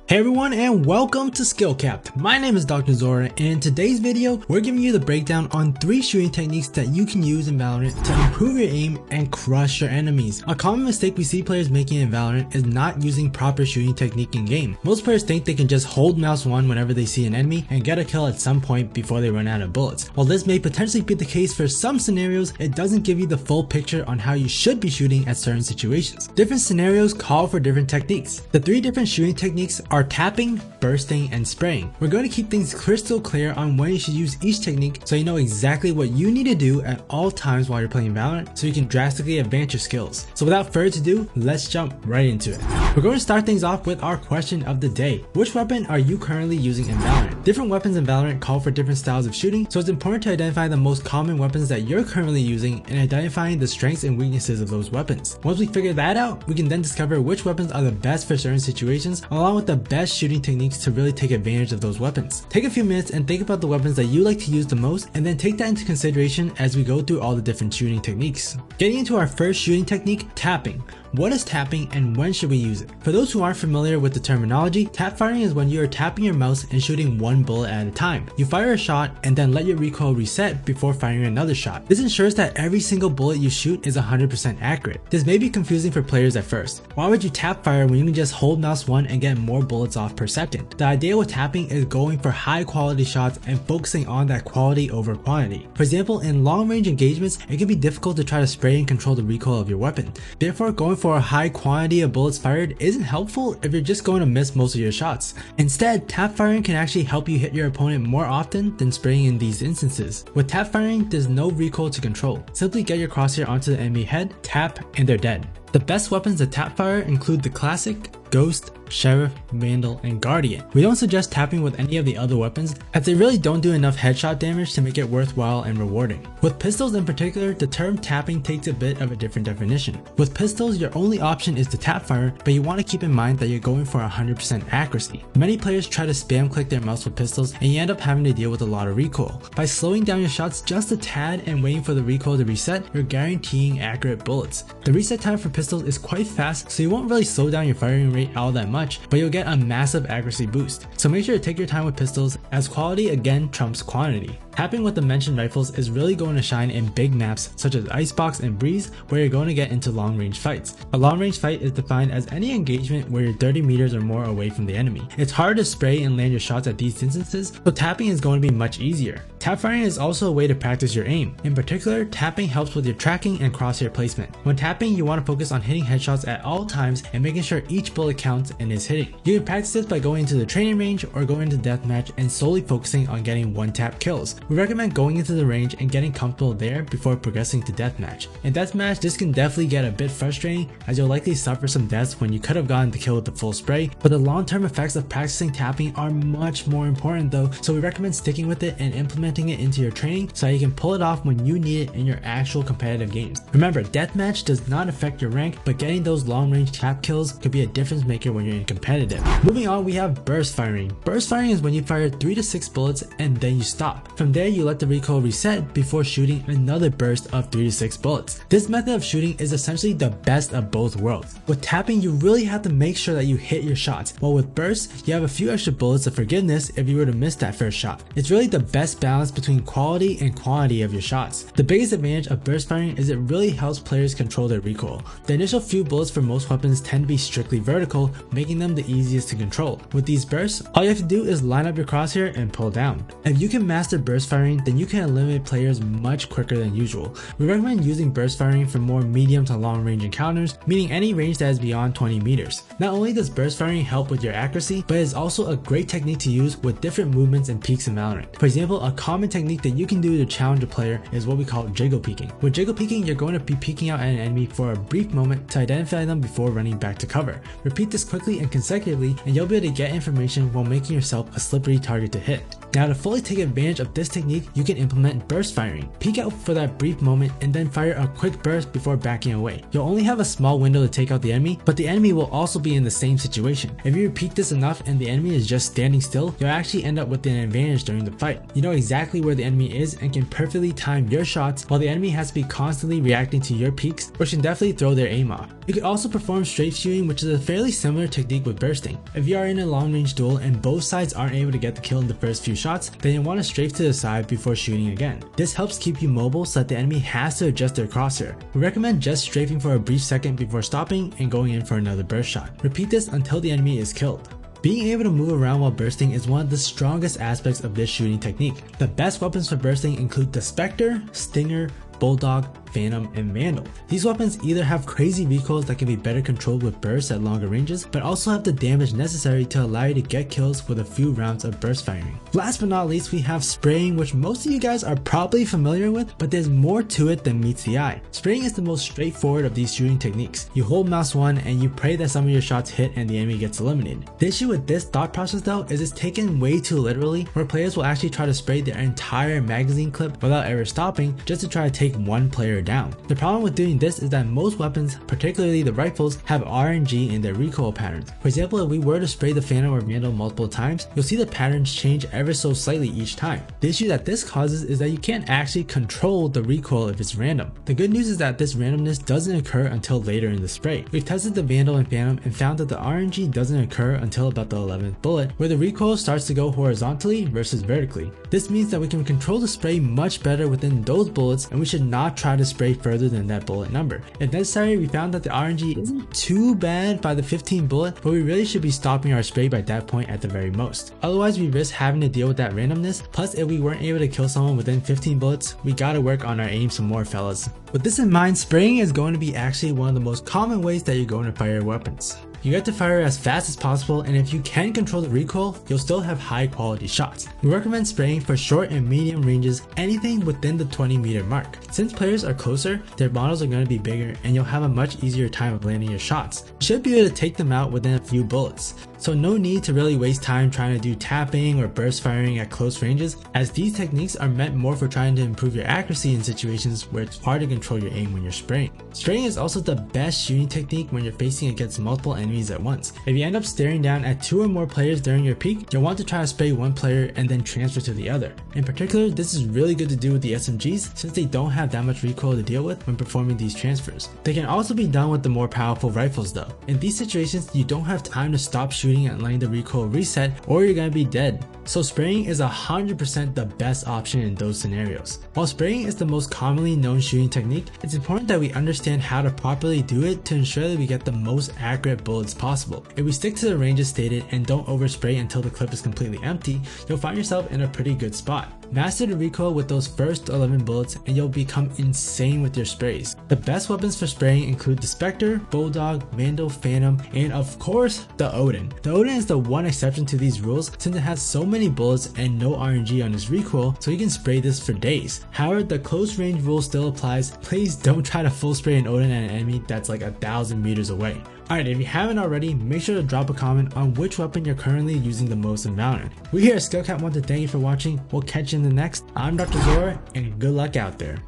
Hey everyone, and welcome to Skillcapped. My name is Dr. Zora, and in today's video, we're giving you the breakdown on 3 shooting techniques that you can use in Valorant to improve your aim and crush your enemies. A common mistake we see players making in Valorant is not using proper shooting technique in game. Most players think they can just hold mouse 1 whenever they see an enemy and get a kill at some point before they run out of bullets. While this may potentially be the case for some scenarios, it doesn't give you the full picture on how you should be shooting at certain situations. Different scenarios call for different techniques. The 3 different shooting techniques are tapping, bursting, and spraying. We're going to keep things crystal clear on when you should use each technique so you know exactly what you need to do at all times while you're playing Valorant so you can drastically advance your skills. So without further ado, let's jump right into it. We're going to start things off with our question of the day. Which weapon are you currently using in Valorant? Different weapons in Valorant call for different styles of shooting, so it's important to identify the most common weapons that you're currently using and identifying the strengths and weaknesses of those weapons. Once we figure that out, we can then discover which weapons are the best for certain situations along with the best shooting techniques to really take advantage of those weapons. Take a few minutes and think about the weapons that you like to use the most, and then take that into consideration as we go through all the different shooting techniques. Getting into our first shooting technique, tapping. What is tapping and when should we use it? For those who aren't familiar with the terminology, tap firing is when you are tapping your mouse and shooting one bullet at a time. You fire a shot and then let your recoil reset before firing another shot. This ensures that every single bullet you shoot is 100% accurate. This may be confusing for players at first. Why would you tap fire when you can just hold mouse 1 and get more bullets off per second? The idea with tapping is going for high quality shots and focusing on that quality over quantity. For example, in long range engagements, it can be difficult to try to spray and control the recoil of your weapon. Therefore, going for a high quantity of bullets fired isn't helpful if you're just going to miss most of your shots. Instead, tap firing can actually help you hit your opponent more often than spraying in these instances. With tap firing, there's no recoil to control. Simply get your crosshair onto the enemy head, tap, and they're dead. The best weapons to tap fire include the classic, Ghost, Sheriff, Vandal, and Guardian. We don't suggest tapping with any of the other weapons as they really don't do enough headshot damage to make it worthwhile and rewarding. With pistols in particular, the term tapping takes a bit of a different definition. With pistols, your only option is to tap fire, but you want to keep in mind that you're going for 100% accuracy. Many players try to spam click their mouse with pistols and you end up having to deal with a lot of recoil. By slowing down your shots just a tad and waiting for the recoil to reset, you're guaranteeing accurate bullets. The reset time for pistols is quite fast, so you won't really slow down your firing rate all that much, but you'll get a massive accuracy boost. So make sure to take your time with pistols, as quality again trumps quantity. Tapping with the mentioned rifles is really going to shine in big maps such as Icebox and Breeze, where you're going to get into long range fights. A long range fight is defined as any engagement where you're 30 meters or more away from the enemy. It's hard to spray and land your shots at these distances, so tapping is going to be much easier. Tap firing is also a way to practice your aim. In particular, tapping helps with your tracking and crosshair placement. When tapping, you want to focus on hitting headshots at all times and making sure each bullet counts and is hitting. You can practice this by going into the training range or going into deathmatch and solely focusing on getting one tap kills. We recommend going into the range and getting comfortable there before progressing to deathmatch. In deathmatch, this can definitely get a bit frustrating as you'll likely suffer some deaths when you could have gotten the kill with the full spray, but the long-term effects of practicing tapping are much more important though, so we recommend sticking with it and implementing it into your training so that you can pull it off when you need it in your actual competitive games. Remember, deathmatch does not affect your rank, but getting those long-range tap kills could be a difference maker when you're in competitive. Moving on, we have burst firing. Burst firing is when you fire 3 to 6 bullets and then you stop. From there, you let the recoil reset before shooting another burst of 3 to 6 bullets. This method of shooting is essentially the best of both worlds. With tapping, you really have to make sure that you hit your shots, while with burst, you have a few extra bullets of forgiveness if you were to miss that first shot. It's really the best balance between quality and quantity of your shots. The biggest advantage of burst firing is it really helps players control their recoil. The initial few bullets for most weapons tend to be strictly vertical, making them the easiest to control. With these bursts, all you have to do is line up your crosshair and pull down. If you can master burst firing, then you can eliminate players much quicker than usual. We recommend using burst firing for more medium to long range encounters, meaning any range that is beyond 20 meters. Not only does burst firing help with your accuracy, but it is also a great technique to use with different movements and peaks in Valorant. For example, a common technique that you can do to challenge a player is what we call jiggle peeking. With jiggle peeking, you're going to be peeking out at an enemy for a brief moment to identify them before running back to cover. Repeat this quickly and consecutively, and you'll be able to get information while making yourself a slippery target to hit. Now, to fully take advantage of this technique, you can implement burst firing. Peek out for that brief moment and then fire a quick burst before backing away. You'll only have a small window to take out the enemy, but the enemy will also be in the same situation. If you repeat this enough and the enemy is just standing still, you'll actually end up with an advantage during the fight. You know exactly where the enemy is and can perfectly time your shots, while the enemy has to be constantly reacting to your peaks, which can definitely throw their aim off. You could also perform strafe shooting, which is a fairly similar technique technique with bursting. If you are in a long range duel and both sides aren't able to get the kill in the first few shots, then you want to strafe to the side before shooting again. This helps keep you mobile so that the enemy has to adjust their crosshair. We recommend just strafing for a brief second before stopping and going in for another burst shot. Repeat this until the enemy is killed. Being able to move around while bursting is one of the strongest aspects of this shooting technique. The best weapons for bursting include the Spectre, Stinger, Bulldog, Phantom, and Vandal. These weapons either have crazy recoils that can be better controlled with bursts at longer ranges, but also have the damage necessary to allow you to get kills with a few rounds of burst firing. Last but not least, we have spraying, which most of you guys are probably familiar with, but there's more to it than meets the eye. Spraying is the most straightforward of these shooting techniques. You hold mouse 1 and you pray that some of your shots hit and the enemy gets eliminated. The issue with this thought process though is it's taken way too literally, where players will actually try to spray their entire magazine clip without ever stopping just to try to take one player down. The problem with doing this is that most weapons, particularly the rifles, have RNG in their recoil patterns. For example, if we were to spray the Phantom or Vandal multiple times, you'll see the patterns change ever so slightly each time. The issue that this causes is that you can't actually control the recoil if it's random. The good news is that this randomness doesn't occur until later in the spray. We've tested the Vandal and Phantom and found that the RNG doesn't occur until about the 11th bullet, where the recoil starts to go horizontally versus vertically. This means that we can control the spray much better within those bullets, and we should not try to spray further than that bullet number. If necessary, we found that the RNG isn't too bad by the 15th bullet, but we really should be stopping our spray by that point at the very most. Otherwise, we risk having to deal with that randomness. Plus, if we weren't able to kill someone within 15 bullets, we gotta work on our aim some more, fellas. With this in mind, spraying is going to be actually one of the most common ways that you're going to fire your weapons. You get to fire as fast as possible, and if you can control the recoil, you'll still have high quality shots. We recommend spraying for short and medium ranges, anything within the 20-meter mark. Since players are closer, their models are going to be bigger and you'll have a much easier time of landing your shots. You should be able to take them out within a few bullets. So no need to really waste time trying to do tapping or burst firing at close ranges, as these techniques are meant more for trying to improve your accuracy in situations where it's hard to control your aim when you're spraying. Spraying is also the best shooting technique when you're facing against multiple enemies at once. If you end up staring down at 2 or more players during your peak, you'll want to try to spray one player and then transfer to the other. In particular, this is really good to do with the SMGs since they don't have that much recoil to deal with when performing these transfers. They can also be done with the more powerful rifles though. In these situations, you don't have time to stop shooting and letting the recoil reset, or you're gonna be dead. So spraying is 100% the best option in those scenarios. While spraying is the most commonly known shooting technique, it's important that we understand how to properly do it to ensure that we get the most accurate bullets possible. If we stick to the ranges stated and don't overspray until the clip is completely empty, you'll find yourself in a pretty good spot. Master the recoil with those first 11 bullets and you'll become insane with your sprays. The best weapons for spraying include the Spectre, Bulldog, Vandal, Phantom, and of course the Odin. The Odin is the one exception to these rules since it has so many bullets and no RNG on its recoil, so you can spray this for days. However, the close range rule still applies. Please don't try to full spray an Odin at an enemy that's like 1,000 meters away. Alright, if you haven't already, make sure to drop a comment on which weapon you're currently using the most in Valorant. We here at SkillCapt want to thank you for watching. We'll catch you in the next. I'm Dr. Zora, and good luck out there.